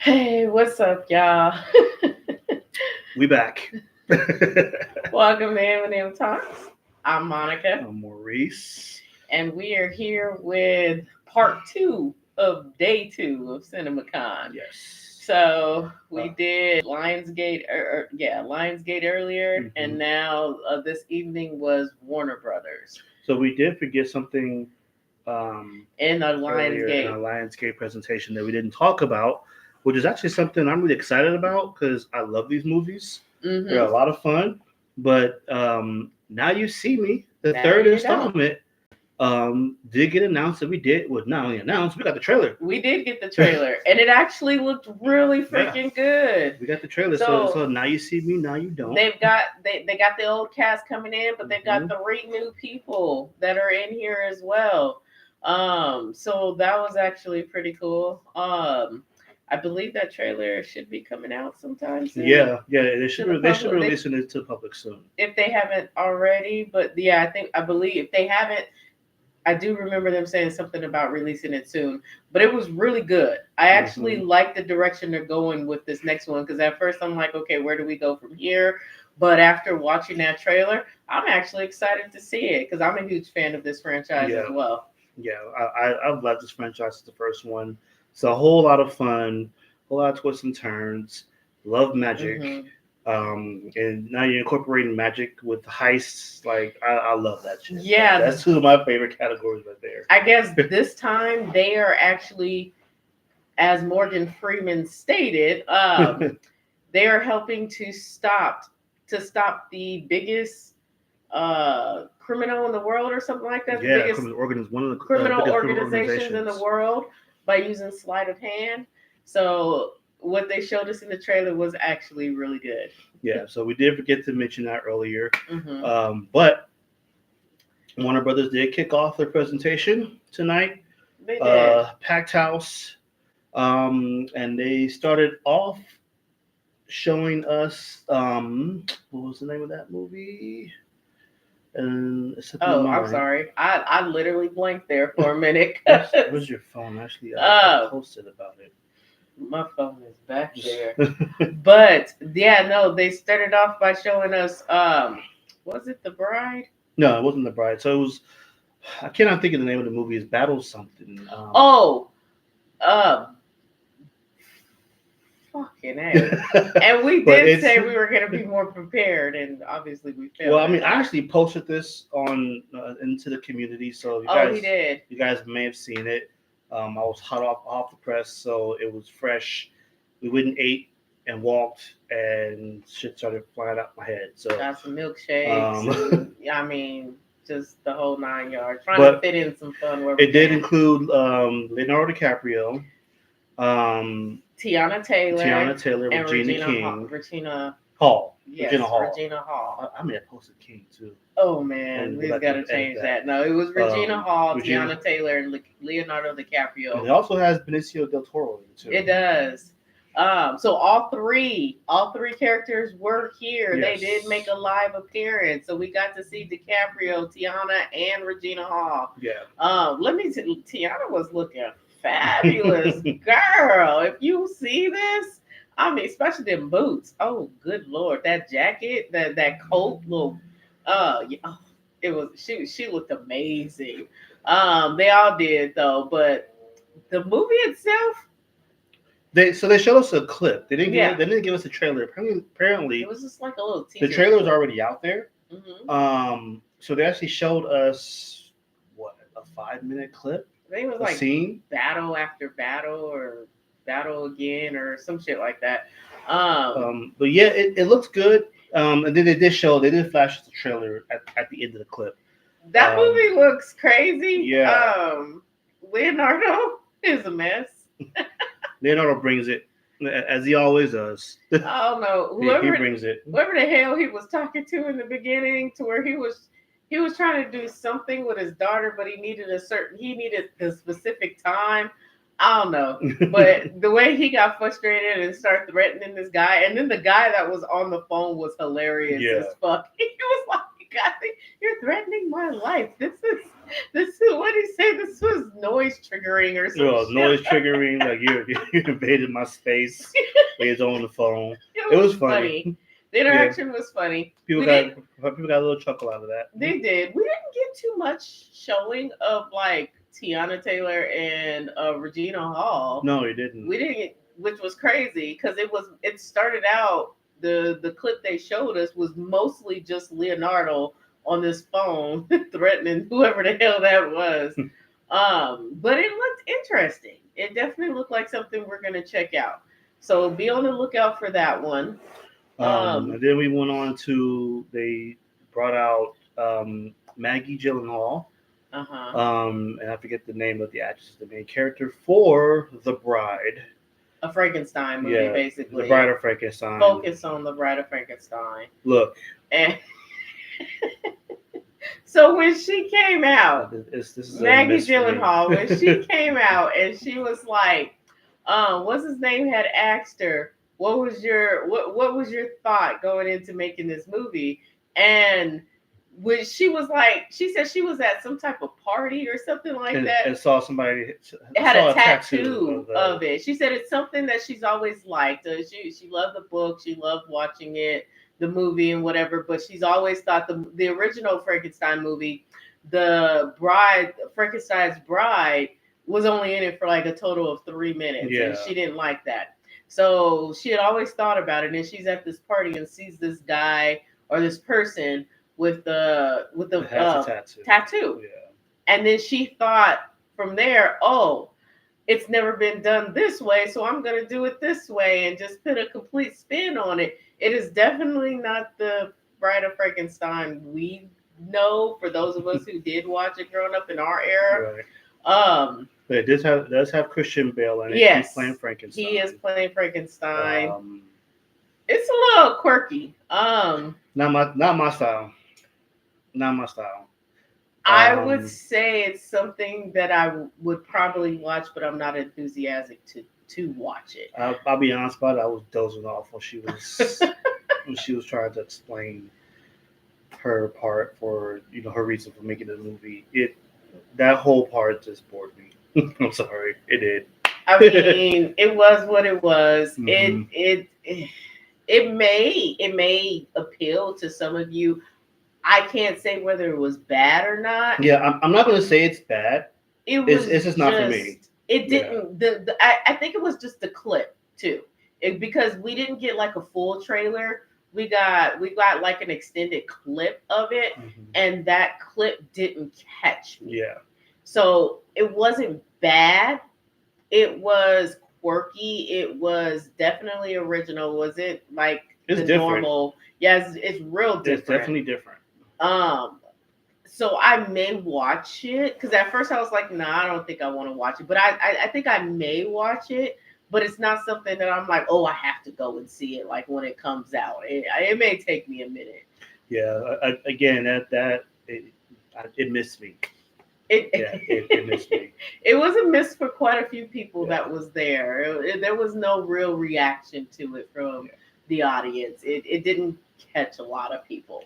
Hey, what's up, y'all? We back. Welcome to Eminem Talks. I'm Monica, I'm Maurice. and we are here with part two of day two of CinemaCon. Yes. So we Uh, did Lionsgate earlier, and mhm. now this evening was Warner Brothers So we did forget something um, in the earlier in our Lionsgate. Lionsgate presentation that we didn't talk about, which is actually something I'm really excited about because I love these movies. They're Mm-hmm. a lot of fun. But Now You See Me, the Now third you know. installment, did get announced that we did. Well, not only announced, we got the trailer. We did get the trailer, and it actually looked really Yeah, freaking good. we got the trailer. So So now you see me, now you don't. they got the old cast coming in, but they've got Hmm. 3 new people that are in here as well. So that was actually pretty cool. I believe that trailer should be coming out sometime soon Yeah. to the They should public. release it to the public soon. If they haven't already, but yeah, I believe if they haven't, I do remember them saying something about releasing it soon, but it was really good. I actually Hmm. like the direction they're going with this next one because at first I'm like, okay, where do we go from here? But after watching that trailer, I'm actually excited to see it because I'm a huge fan of this franchise as Yeah, well. I've loved this franchise since the first one. It's a whole lot of fun, a whole lot of twists and turns. Love magic, Hmm. and now you're incorporating magic with heists. Like I love that shit. Yeah, That's two of my favorite categories right I guess there. this time they are actually, as Morgan Freeman stated, they are helping to stop the biggest criminal in the world or something like that. The Yeah, biggest one of the criminal biggest criminal organizations in the organizations. world by using sleight of hand. So what they showed us in the trailer was actually really good. Yeah, so we did forget to mention that earlier, Hmm. but Warner Brothers did kick off their presentation tonight. They did. Packed house. And they started off showing us what was the name of that movie? And it's slipping my Oh, I'm mind. sorry. I literally blanked there for a minute. Where's your phone? Actually, I Oh, posted about it. my phone is back Just there. But yeah, no, they started off by showing us was it The Bride? no, it wasn't The Bride. So it was. I cannot think of the name of the movie. It's Battle something. Oh, uh fucking A. And we But did it's say we were going to be more prepared, and obviously we well, failed I at mean, I that. actually posted this on into the community, so Oh, he did. you guys may have seen it. I was hot off the press, so it was fresh. We went and ate and walked, and shit started flying out my head. So, Got some milkshakes, um, and yeah, I mean, just the whole 9 yards. Trying to but fit in some fun where we it did can. include Leonardo DiCaprio, um, Tiana Taylor Tiana Taylor, and Regina Regina King, Regina, Hall, Regina yes, Hall. Regina Hall. I may have posted King too, Oh man, and we we'll just have got to to edit change that. that. No, it was Regina Hall, Regina, Tiana Taylor, and Leonardo and DiCaprio. it also has Benicio del Toro in it too. It does. So all three characters were here. They did make Yes. a live appearance, so we got to see DiCaprio, Tiana, and Regina Hall. Yeah. Let me tell you, Tiana was looking fabulous, girl. If you see this, I mean, especially them boots. Oh, good lord, that jacket, that coat, little, yeah, oh, it was she looked amazing. They all did though, but the movie itself, They showed us a clip. yeah, They didn't give us a trailer. it Apparently was just like a little the teaser trailer was clip. already out there. Hmm. So they actually showed us what, a 5 minute clip, I think it was a like scene. battle after battle or battle again or some shit like that. Um, But yeah, it looks good. And then they did flash us the trailer at the end of the clip. that Um, movie looks crazy. yeah, Leonardo is a mess. Leonardo brings it as he always does. I don't know He brings it. whoever the hell he was talking to in the beginning, to where he was trying to do something with his daughter, but he needed the specific time. I don't know. But the way he got frustrated and started threatening this guy, and then the guy that was on the phone was hilarious Yeah. as fuck. He was like, God, you're threatening my life. This is what he said. This was noise triggering or some Well, shit. noise triggering, like you invaded my space. He's on the phone. It It was was funny. The interaction was funny. People got a little chuckle out of that. They did. We didn't get too much showing of like Tiana Taylor and Regina Hall. No, he didn't. We didn't, which was crazy because it started out the clip they showed us was mostly just Leonardo on this phone threatening whoever the hell that was. But it looked interesting. It definitely looked like something we're gonna check out. So be on the lookout for that one. And then we went on to they brought out Maggie Gyllenhaal. Uh-huh. And I forget the name of the actress, the main character for The Bride. A Frankenstein movie, basically. The Bride of Frankenstein. Focus on The Bride of Frankenstein. Look. And so when she came out, this is Maggie Gyllenhaal, when she came out and she was like, what's his name had asked her, what was your thought going into making this movie? And when she was like, she said she was at some type of party or something like that. And saw somebody had a tattoo of it. She said it's something that she's always liked. She loved the book. She loved watching it, the movie and whatever. But she's always thought the original Frankenstein movie, the bride, Frankenstein's bride, was only in it for like a total of 3 minutes. Yeah. And she didn't like that. So she had always thought about it. And she's at this party and sees this guy or this person with the tattoo. Yeah. And then she thought from there, oh, it's never been done this way, so I'm going to do it this way and just put a complete spin on it. It is definitely not the Bride of Frankenstein we know, for those of us who did watch it growing up in our era. Right. But it does have Christian Bale in it. Yes, he's playing Frankenstein. He is playing Frankenstein. It's a little quirky. Not my style. Not my style. I would say it's something that I would probably watch, but I'm not enthusiastic to watch it. I'll be honest about it. I was dozing off when she was trying to explain her part for her reason for making the movie. That whole part just bored me. I'm sorry, it did. I mean, it was what it was. Mm-hmm. It may appeal to some of you. I can't say whether it was bad or not. Yeah, I'm not going to say it's bad. It's just not for me. It didn't. Yeah. I think it was just the clip too, because we didn't get like a full trailer. We got like an extended clip of it, and that clip didn't catch me. Yeah. So it wasn't bad. It was quirky. It was definitely original. Was it like it's the different. Normal? Yes, it's real different. It's definitely different. So I may watch it because at first I was like, nah, I don't think I want to watch it. But I think I may watch it, but it's not something that I'm like, oh, I have to go and see it like when it comes out. It may take me a minute. Yeah. Again, it missed me. It missed me. It was a miss for quite a few people that was there. There was no real reaction to it from the audience. It didn't catch a lot of people.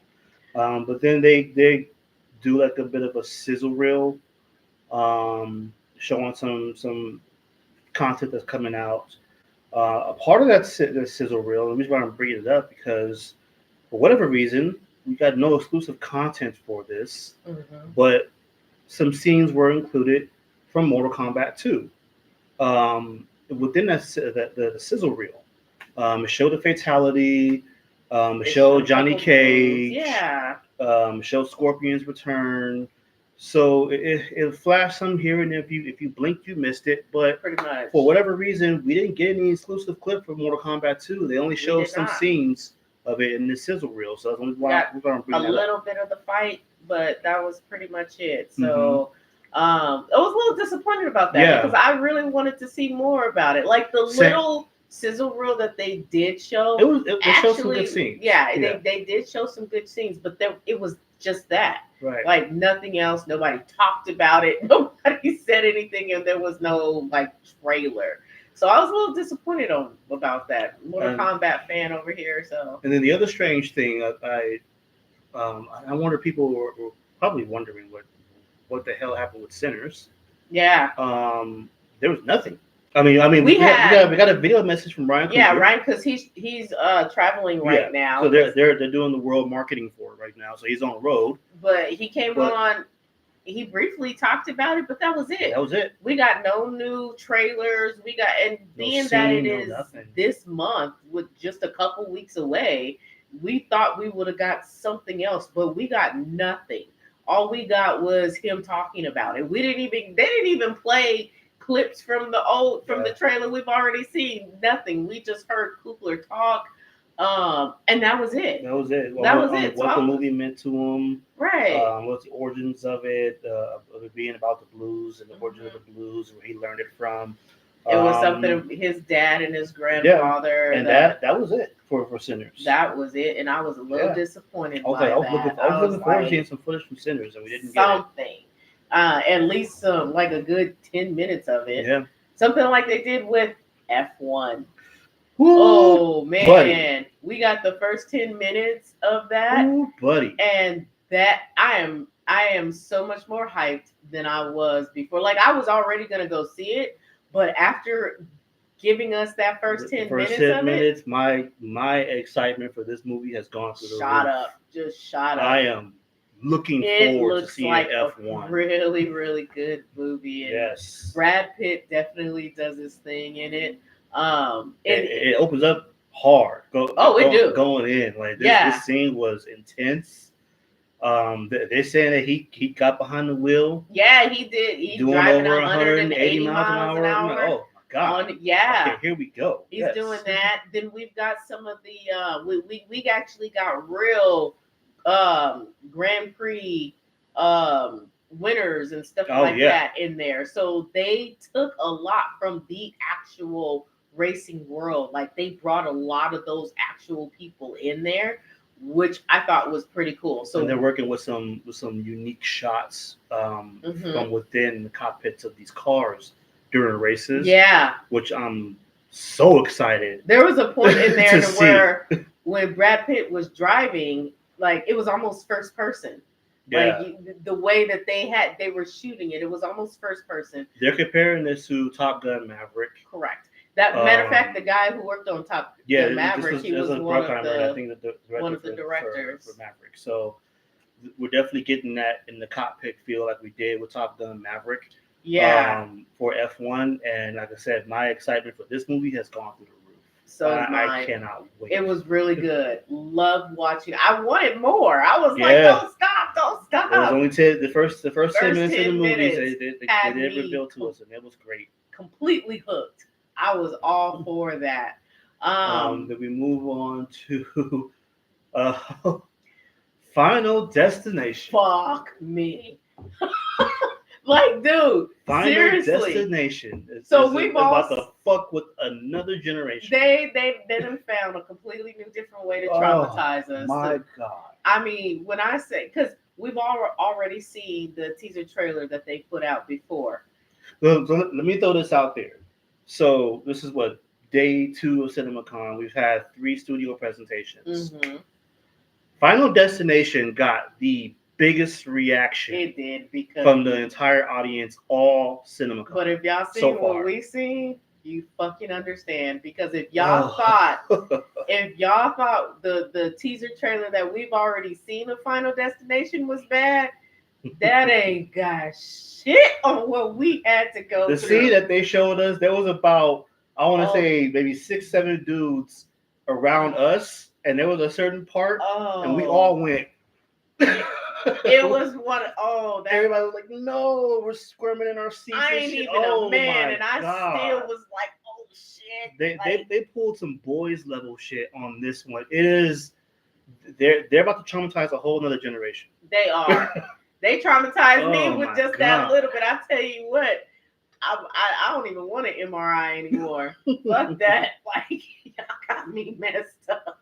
But then they do like a bit of a sizzle reel, showing some content that's coming out. A part of that sizzle reel, the reason why I'm bringing it up, because for whatever reason, we got no exclusive content for this, but some scenes were included from Mortal Kombat 2. Within the sizzle reel, it showed the fatality. It showed Johnny Cage. Yeah. Showed Scorpion's return. So it flashed some here and there. If you blinked, you missed it. But pretty much for whatever reason, we didn't get any exclusive clip for Mortal Kombat 2. They only showed some scenes of it in the sizzle reel. So that's why we're going to bring that up. A little bit of the fight, but that was pretty much it. So I was a little disappointed about that because I really wanted to see more about it. Like the little sizzle reel that they did show. It showed some good scenes. Yeah, they did show some good scenes, but it was just that. Right. Like nothing else. Nobody talked about it. Nobody said anything, and there was no like trailer. So I was a little disappointed about that. Mortal Kombat fan over here. So. And then the other strange thing, I wonder people were probably wondering what the hell happened with Sinners. Yeah. There was nothing. I mean, we got a video message from Ryan Yeah, Coogler. right, because he's traveling Yeah, right now. so they're doing the world marketing for it right now. So he's on the road. But he came on. He briefly talked about it, but that was it. That was it. We got no new trailers. We got, and being that it is this month with just a couple weeks away, we thought we would have got something else, but we got nothing. All we got was him talking about it. They didn't even play clips from the trailer we've already seen. Nothing. We just heard Coogler talk. And that was it. That was it. That was it. What the movie meant to him. Right. What's the origins of it? Of it being about the blues and the origin of the blues, where he learned it from. It was something his dad and his grandfather. Yeah, and that was it for Sinners. That was it, and I was a little disappointed by that. I was looking forward to seeing some footage from Sinners, and we didn't get something. At least like a good 10 minutes of it. Yeah. Something like they did with F1. Ooh, oh man, buddy. We got the first 10 minutes of that. Ooh, buddy. And that I am so much more hyped than I was before. Like I was already gonna go see it, but after giving us that first 10 minutes, my excitement for this movie has gone through the roof. Just shot up. I am looking forward to seeing like F1. A really, really good movie. And yes. Brad Pitt definitely does his thing in it. It opens up hard. Going in. Like this scene was intense. They're saying that he got behind the wheel. Yeah, he did. He's doing driving over 180 miles an hour. Like, oh my god! Okay, here we go. He's doing that. Then we've got some of the we actually got real Grand Prix winners and stuff that in there. So they took a lot from the actual racing world. Like they brought a lot of those actual people in there, which I thought was pretty cool. So and they're working with some unique shots from within the cockpits of these cars during races. Yeah, which I'm so excited. There was a point in there where when Brad Pitt was driving, like it was almost first person. Yeah. Like the way that they were shooting it, it was almost first person. They're comparing this to Top Gun Maverick. Correct. That matter of fact, the guy who worked on Top Gun Maverick, he was one of the directors for Maverick. So we're definitely getting that in the cockpit feel like we did with Top Gun Maverick. Yeah. For F1, and like I said, my excitement for this movie has gone through the roof. So I cannot wait. It was really good. Loved watching. I wanted more. I was like, don't stop. It was only the first 10 minutes of the movie. They did reveal to us, and it was great. Completely hooked. I was all for that. Then we move on to Final Destination. Fuck me. Like, dude, Final seriously. Destination. So we've about to fuck with another generation. They done found a completely new, different way to traumatize us. My God. I mean, when I say, because we've already seen the teaser trailer that they put out before. So let me throw this out there. So this is what day 2 of CinemaCon. We've had 3 studio presentations. Mm-hmm. Final Destination got the biggest reaction. It did because from the entire audience, all CinemaCon. But if y'all seen what we seen, you fucking understand. Because if y'all thought the teaser trailer that we've already seen of Final Destination was bad, that ain't got shit on what we had to go through. The scene that they showed us, there was about, I want to say maybe 6-7 dudes around us, and there was a certain part, and we all went. It was one. Everybody was like, "No, we're squirming in our seats." I ain't even a man, and I still was like, "Oh shit!" They pulled some boys level shit on this one. It is they're about to traumatize a whole nother generation. They are. They traumatized me with just that little bit. I tell you what, I don't even want an MRI anymore. Fuck that. Like y'all got me messed up.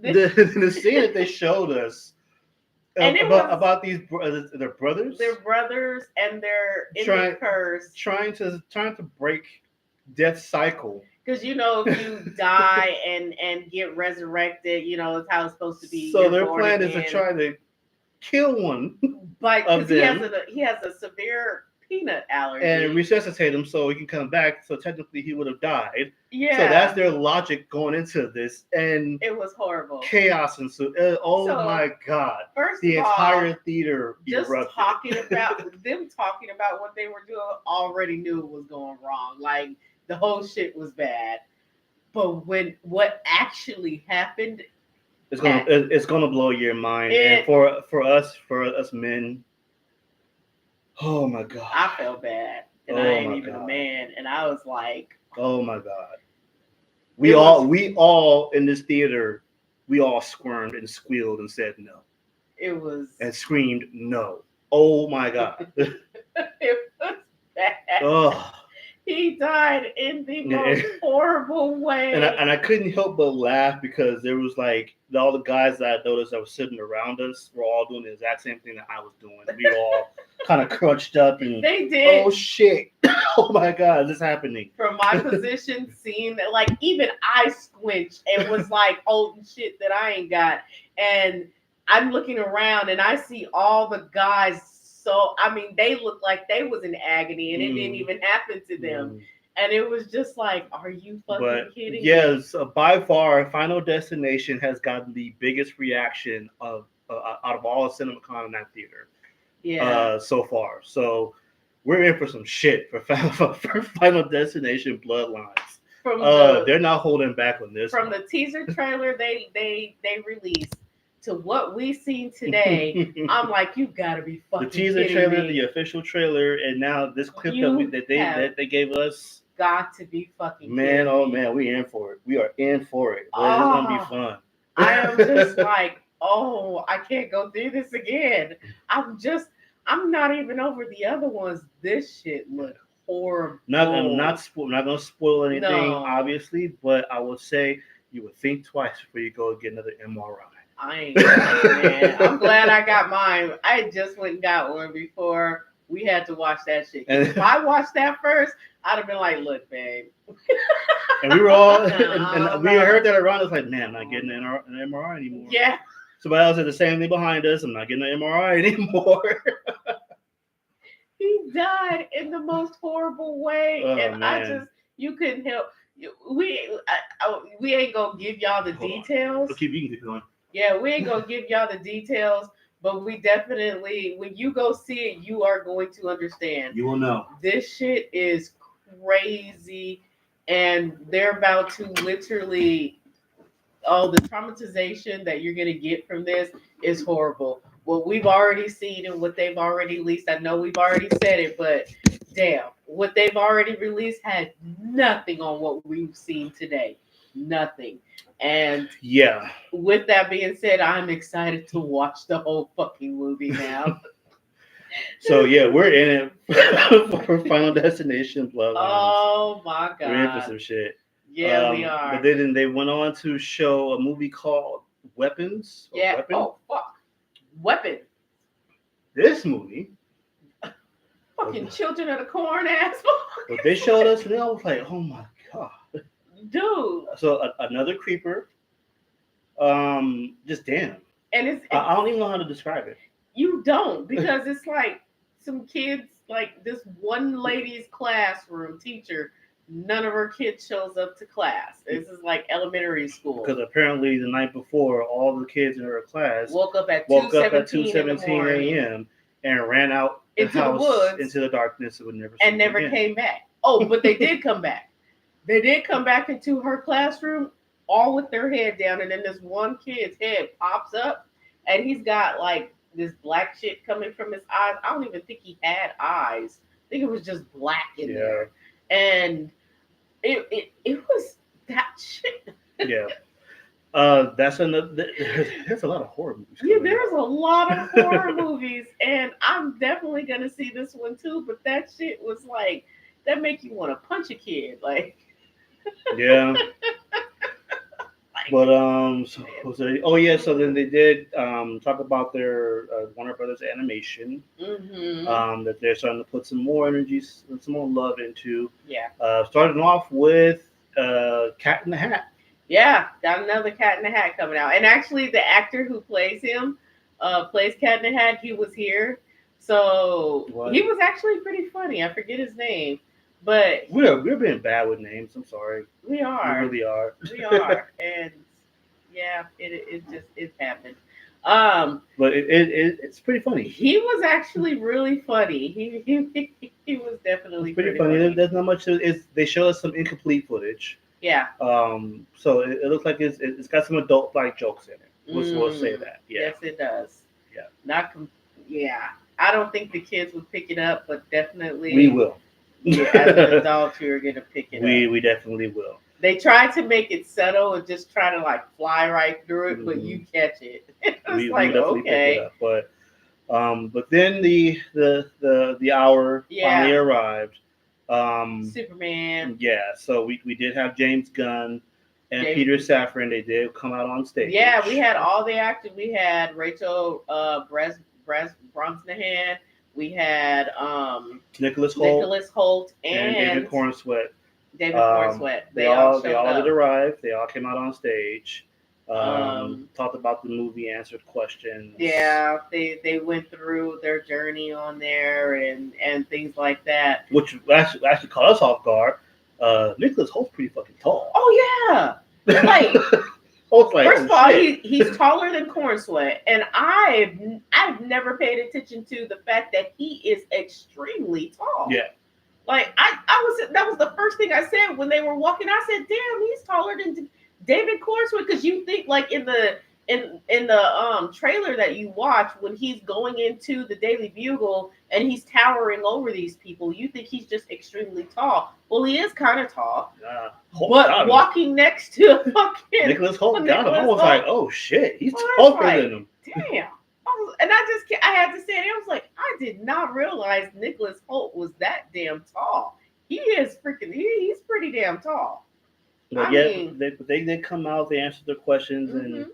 The scene that they showed us. About these their brothers. Their brothers and their image curse. Trying to break death's cycle. Because if you die and get resurrected, it's how it's supposed to be. So You're their born plan is to again. try to kill one But of because them he has a severe peanut allergy. and resuscitate him so he can come back. So technically, he would have died. Yeah. So that's their logic going into this, and It was horrible. chaos ensued. Oh my god! First The of all, entire theater just erupted. talking about what they were doing, already knew it was going wrong. Like the whole shit was bad. But what actually happened, It's gonna blow your mind, and for us men, oh my god, I felt bad, and I ain't even a man, and I was like, oh my god, we all in this theater, we all squirmed and squealed and said no. It was and screamed no. Oh my god. It was bad. Oh. He died in the most horrible way. And I couldn't help but laugh because there was like all the guys that I noticed that were sitting around us were all doing the exact same thing that I was doing. We were all kind of crunched up and they did. Oh shit. Oh my god, this is happening. From my position, seeing that, like, even I squinched and was like holding shit that I ain't got. And I'm looking around and I see all the guys. So, I mean, they looked like they was in agony and it didn't even happen to them. And it was just like, are you fucking kidding me? Yes, by far, Final Destination has gotten the biggest reaction out of all of CinemaCon in that theater. Yeah. So far. So we're in for some shit for Final Destination Bloodlines. They're not holding back on this. From the teaser trailer they released to what we seen today, I'm like, you gotta be fucking kidding me. The teaser trailer, the official trailer, and now this clip that they gave us. Got to be fucking man, oh me. Man, we in for it. We are in for it. It's gonna be fun. I am just like, oh, I can't go through this again. I'm not even over the other ones. This shit looked horrible. I'm not gonna spoil anything, obviously, but I will say you would think twice before you go get another MRI. I ain't man. I'm glad I got mine. I just went and got one before we had to watch that shit. If I watched that first, I'd have been like, look, babe. And we were all, and we heard that around us, like, man, I'm not getting an MRI anymore. Yeah. Somebody else said the same thing behind us. I'm not getting an MRI anymore. He died in the most horrible way. And man. You couldn't help. We ain't gonna give y'all the details. You can keep going. Yeah, we ain't gonna give y'all the details, but we definitely, when you go see it, you are going to understand. You will know. This shit is crazy, and they're about to literally, the traumatization that you're gonna get from this is horrible. What we've already seen and what they've already released, I know we've already said it, but damn, what they've already released had nothing on what we've seen today. Nothing. And yeah, with that being said, I'm excited to watch the whole fucking movie now. So yeah, we're in it for Final Destination Bloodlines. Oh my god, we're in for some shit. Yeah, we are. But then they went on to show a movie called Weapons. Yeah. Weapon? Oh fuck, Weapon. This movie. Fucking Children of the Corn ass. But they showed us, and I was like, oh my god. Dude. So another creeper. Just damn. And I don't even know how to describe it. You don't, because it's like some kids, like this one lady's classroom teacher. None of her kids shows up to class. This is like elementary school. Because apparently the night before, all the kids in her class woke up at 2:17 a.m. and ran out into the woods, into the darkness, and never came back. Oh, but they did come back. They did come back into her classroom, all with their head down, and then this one kid's head pops up, and he's got like this black shit coming from his eyes. I don't even think he had eyes. I think it was just black in there, and it was that shit. Yeah. That's another. There's a lot of horror movies. Yeah, there's a lot of horror movies, and I'm definitely gonna see this one too. But that shit was like, that make you want to punch a kid, like. Yeah. But so then they did talk about their Warner Brothers animation. Mm-hmm. That they're starting to put some more energies and some more love into. Yeah. Starting off with Cat in the Hat. Yeah, got another Cat in the Hat coming out. And actually, the actor who plays him, plays Cat in the Hat, he was here. So What? he was actually pretty funny. I forget his name, but We're being bad with names. I'm sorry. we We are. really are. We are. And yeah, it happened. Um, But it's pretty funny. he was actually really funny. He was It's definitely pretty pretty funny. funny. There's not much. They show us some incomplete footage. Yeah. So it looks like it's got some adult like jokes in it. We'll say Mm, that. Yeah. yes, it does. Yeah. Not yeah. I don't think the kids would pick it up, but definitely We will. yeah, as an adult you're gonna pick it up. We definitely will. They try to make it subtle and just try to like fly right through it, but you Mhm. catch it. It's We like will definitely pick it okay. up. But then the hour finally Yeah. arrived. Superman. Yeah, so we did have James Gunn and James, Peter Safran. They did come out on stage. yeah, we had all the actors. We had Rachel Brosnahan. We had Nicholas Holt Nicholas Holt and David and Cornsweet. David Cornsweet. They They all all showed did up. arrive. They all came out on stage. Um, Talked about the movie, answered questions. yeah, they went through their journey on there and things like that. Which actually caught us off guard. Nicholas Holt's pretty fucking tall. Oh yeah, like Holt's like, first oh, of all, shit. he's taller than Cornsweet, and I've never paid attention to the fact that he is extremely tall. Yeah. Like I was that was the first thing I said when they were walking. I said, "Damn, he's taller than David Cornsweet." Because you think like in the trailer that you watch when he's going into the Daily Bugle and he's towering over these people, you think he's just extremely tall. Well, he is kind of tall, Holt but got him. walking next to fucking Nicholas Holt got him. I Nicholas was Holt. like, oh shit, he's I was taller like, than him. damn. And I had to say it. I was like, I did not realize Nicholas Holt was that damn tall. He is freaking. He's pretty damn tall. But I yeah, mean, they come out, they answered their questions, mhm.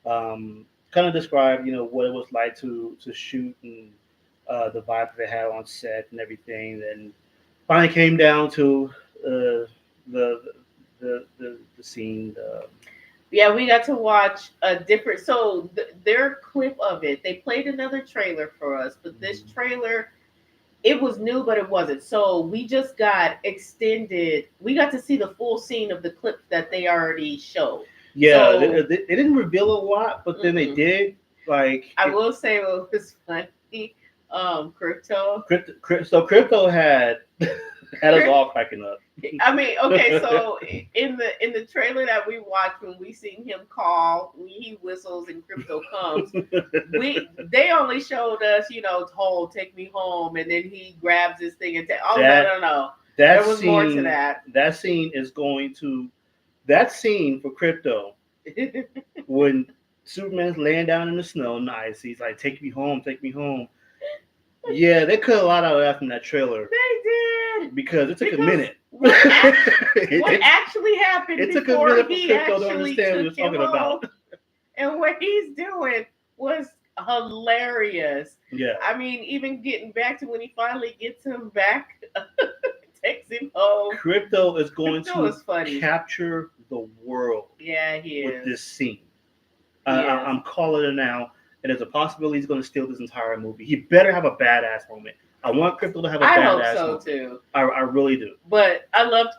and kind of described what it was like to shoot and the vibe they had on set and everything. And finally came down to the the scene. Yeah, we got to watch a different. So their clip of it, they played another trailer for us, but this trailer, it was new, but it wasn't. So we just got extended. We got to see the full scene of the clip that they already showed. Yeah, So they didn't reveal a lot, but then they mm-mm. did. Like I will say what was funny. Crypto. Crypto had had us all cracking up. I mean, okay, so in the trailer that we watched when we seen him call, when he whistles and Crypto comes, they only showed us, hold, take me home, and then he grabs this thing and no. There was more to that. That scene is going to that scene for Crypto when Superman's laying down in the snow, nice. He's like, take me home, take me home. Yeah, they cut a lot out of that from that trailer. They did because it took a minute. What actually happened? It took a minute for he Crypto to actually understand what took you're talking about. And what he's doing was hilarious. Yeah. I mean, even getting back to when he finally gets him back, takes him home. Crypto is going Crypto to capture the world. Yeah, he with is. this scene. I'm calling it now, and there's a possibility he's going to steal this entire movie. He better have a badass moment. I want Crypto to have a badass moment. I hope so too. I really do. But I loved,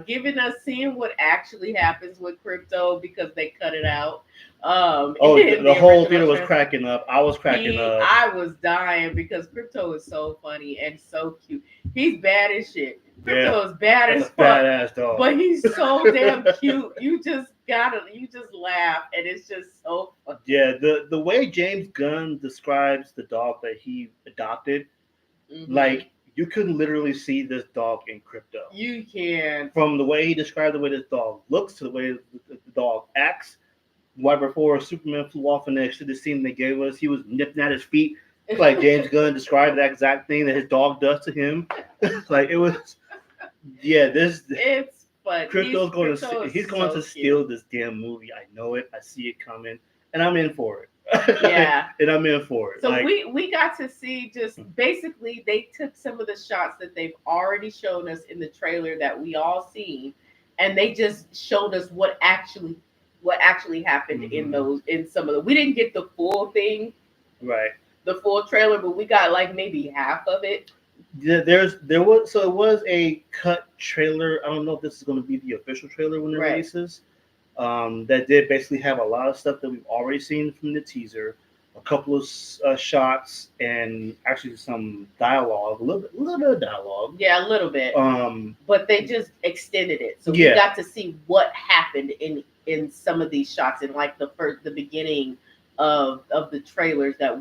giving us seeing what actually happens with Crypto because they cut it out. The whole theater was cracking up. I was cracking up. I was dying because Crypto is so funny and so cute. He's bad as shit. Crypto is bad as fuck. Badass dog. But he's so damn cute. You just laugh, and it's just so funny. Yeah, the way James Gunn describes the dog that he adopted, like you could literally see this dog in Crypto. You can. From the way he described the way this dog looks to the way the dog acts. Right before Superman flew off in the scene they gave us, he was nipping at his feet. Like James Gunn described that exact thing that his dog does to him. Like it was, it's fun. Crypto's going to steal this damn movie. I know it. I see it coming, and I'm in for it. Yeah, and I'm in for it. So we got to see just basically they took some of the shots that they've already shown us in the trailer that we all seen, and they just showed us what actually happened in Mhm. those in some of the. We didn't get the full thing, Right. the full trailer, but we got like maybe half of it. There was a cut trailer. I don't know if this is going to be the official trailer when it Right. releases. That did basically have a lot of stuff that we've already seen from the teaser, a couple of shots, and actually some dialogue, a little bit of dialogue. Yeah, a little bit. Um, But they just extended it, so we yeah, got to see what happened in some of these shots in like the beginning of the trailers that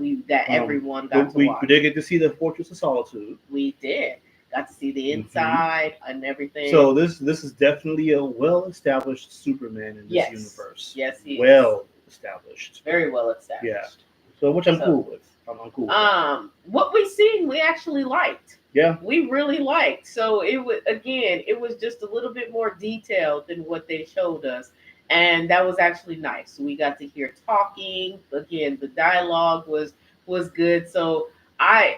everyone got but to we watch. did get to see the Fortress of Solitude. We did got to see the Hmm. inside and everything. So this is definitely a well established Superman in this Yes, universe. yes, he is Well established. very well Yeah. established. So which I'm So cool with. I'm cool with that. what we seen, we actually liked. Yeah. We really liked. So it was just a little bit more detailed than what they showed us, and that was actually nice. We got to hear talking again. The dialogue was good. So I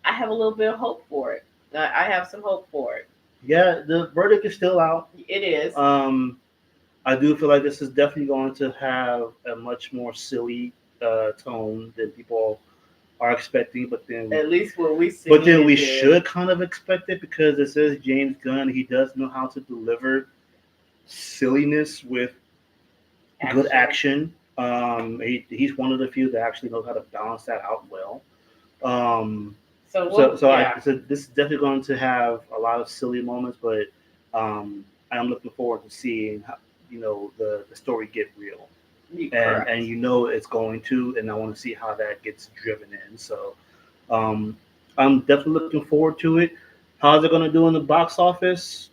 have a little bit of hope for it. I have some hope for it. Yeah. The verdict is still out. It is. Um, I do feel like this is definitely going to have a much more silly tone than people are expecting. At least what we But seen, then we it did. should kind of expect it because it says James Gunn. He does know how to deliver silliness with good Action. action. He's one of the few that actually knows how to balance that out well. Um, So what? Yeah. so this is definitely going to have a lot of silly moments, but I'm looking forward to seeing how, the story get real, You and correct. it's going to, and I want to see how that gets driven in. So um, I'm definitely looking forward to it. How's it going to do in the box office?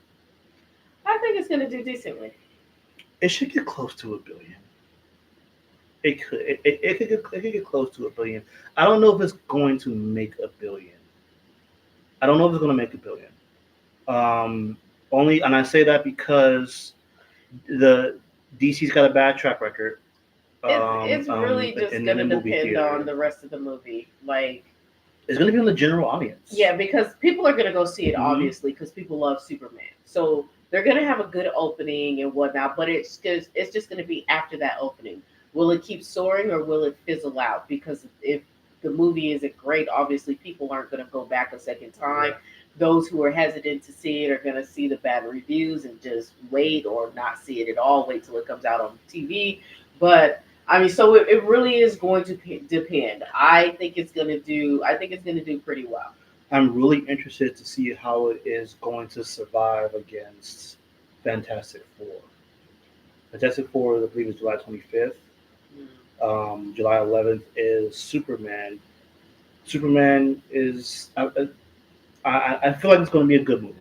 I think it's gonna do decently. It should get close to a billion. It could get close to a billion. I don't know if it's going to make a billion. I don't know if it's going to make a billion. Um, only, and I say that because the DC's got a bad track record. It's really just And in the gonna movie depend on theater, the rest of the movie. Like, it's going to be on the general audience. yeah, because people are gonna go see it Hmm. obviously because people love Superman. So they're gonna have a good opening and whatnot. But it's just gonna be after that opening. Will it keep soaring or will it fizzle out? Because if the movie isn't great, obviously people aren't gonna go back a second time. Yeah. Those who are hesitant to see it are gonna see the bad reviews and just wait or not see it at all. Wait till it comes out on TV. But I mean, so it really is going to depend. I think it's gonna do. I think it's gonna do pretty well. I'm really interested to see how it is going to survive against Fantastic Four. Fantastic Four, I believe, is July 25th. July 11th is Superman. Superman is. I feel like it's going to be a good movie.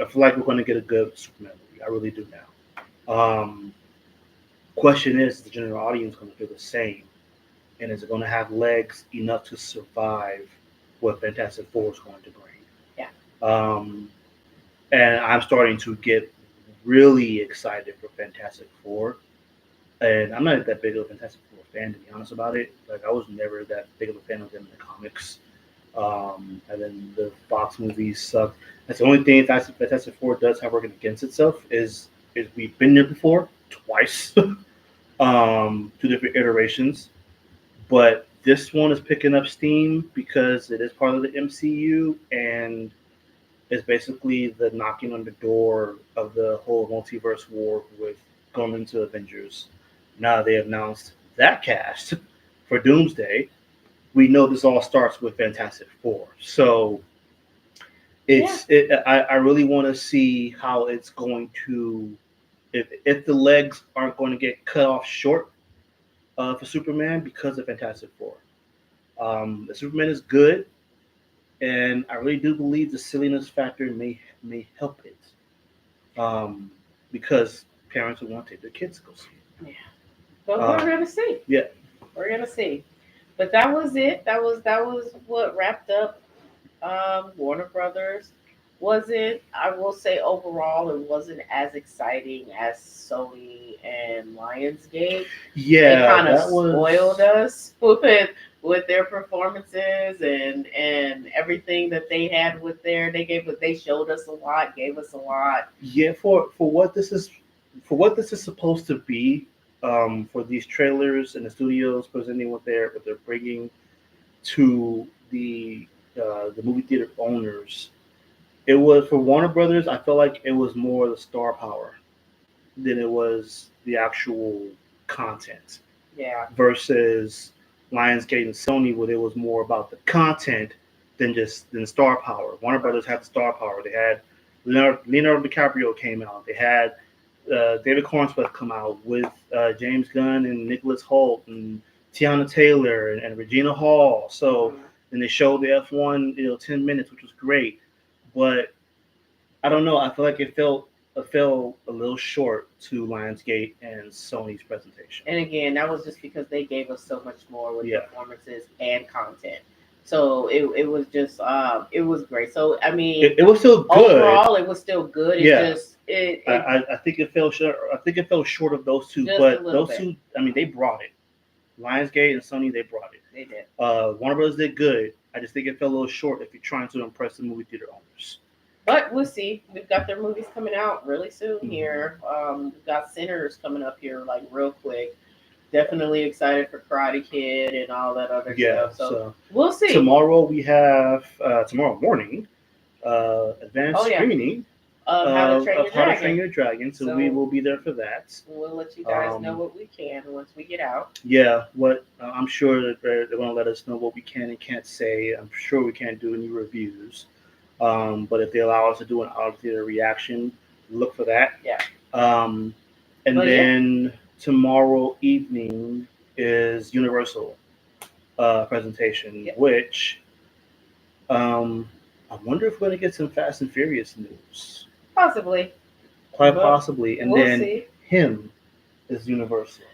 I feel like we're going to get a good Superman movie. I really do now. Question is the general audience going to feel the same? And is it going to have legs enough to survive what Fantastic Four is going to bring? Yeah. Um, and I'm starting to get really excited for Fantastic Four. And I'm not that big of a Fantastic Four fan, to be honest about it. Like, I was never that big of a fan of them in the comics. And then the Fox movies suck. That's the only thing Fantastic Four does have working against itself is we've been there before twice, two different iterations. But this one is picking up steam because it is part of the MCU and it's basically the knocking on the door of the whole multiverse war with going into Avengers. Now they announced that cast for Doomsday. We know this all starts with Fantastic Four. So Yeah. I really want to see how it's going to if the legs aren't going to get cut off short for Superman because of Fantastic Four. The Superman is good, and I really do believe the silliness factor may help it um, because parents will want to take their kids to go see Yeah. it. But we're gonna see. Yeah, We're gonna see. But that was it. That was what wrapped up Warner Brothers. wasn't, I will say overall, it wasn't as exciting as Sony and Lionsgate. They Yeah, kind of that spoiled was. us with their performances and everything that they had with their. They showed us a lot, gave us a lot. Yeah, for what this is, for what this is supposed to be, for these trailers and the studios presenting what they're bringing to the movie theater owners. It was for Warner Brothers. I felt like it was more the star power than it was the actual content Yeah, versus Lionsgate and Sony, where it was more about the content than star power. Warner right. Brothers had the star power. They had Leonardo DiCaprio came out. They had David Cornsworth come out with James Gunn and Nicholas Hoult and Tiana Taylor and Regina Hall. So Mhm. then they showed the F1, 10 minutes, which was great. But I don't know. I feel like it fell a little short to Lionsgate and Sony's presentation. And again, that was just because they gave us so much more with Yeah, performances and content. So it was just it was great. So I mean, it was still good. overall, it was still good. It Yeah, just it I think it fell short. I think it fell short of those two, just a but little those bit. two, I mean, they brought it. Lionsgate and Sony, they brought it. They did. Warner Brothers did good. I just think it fell a little short if you're trying to impress the movie theater owners. But we'll see. We've got their movies coming out really soon Mhm. here. We've got Sinners coming up here like real quick. Definitely excited for Karate Kid and all that other Yeah. stuff. So So we'll see. tomorrow we have tomorrow morning advanced Oh yeah, screening How to Train of Your How to Train Dragon. Your Dragon. So we So will be there for that. we'll let you guys know Um, what we can once we get out. yeah, what I'm sure that they're going to let us know what we can and can't say. I'm sure we can't do any reviews, but if they allow us to do an out of theater reaction, look for that. Yeah. Um, and But yeah, then tomorrow evening is Universal presentation, yeah, which um, I wonder if we're going to get some Fast and Furious news. possibly. Quite But possibly. And we'll then see. him is Universal.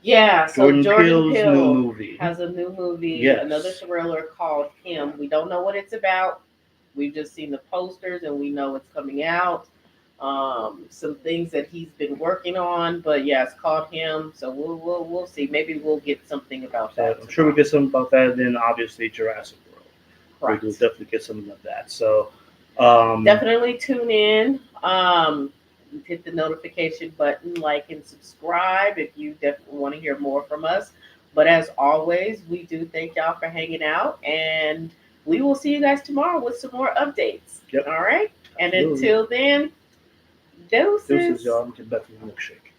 Yeah, so Jordan Jordan Peele's new Peele movie. has a new movie, another Yes. thriller called Him. We don't know what it's about. We've just seen the posters and we know it's coming out. Some things that he's been working on, but yeah, it's called Him. So we'll see. Maybe we'll get something about So that I'm sure we tomorrow. get something about that. And then obviously Jurassic World. We'll Correct. definitely get something of that. So, um, Definitely tune in. Hit the notification button, like and subscribe if you definitely want to hear more from us. But as always, we do thank y'all for hanging out, and we will see you guys tomorrow with some more updates. yep, All right. And absolutely. until then, Deuces, doses. y'all. I'm getting back to the milkshake.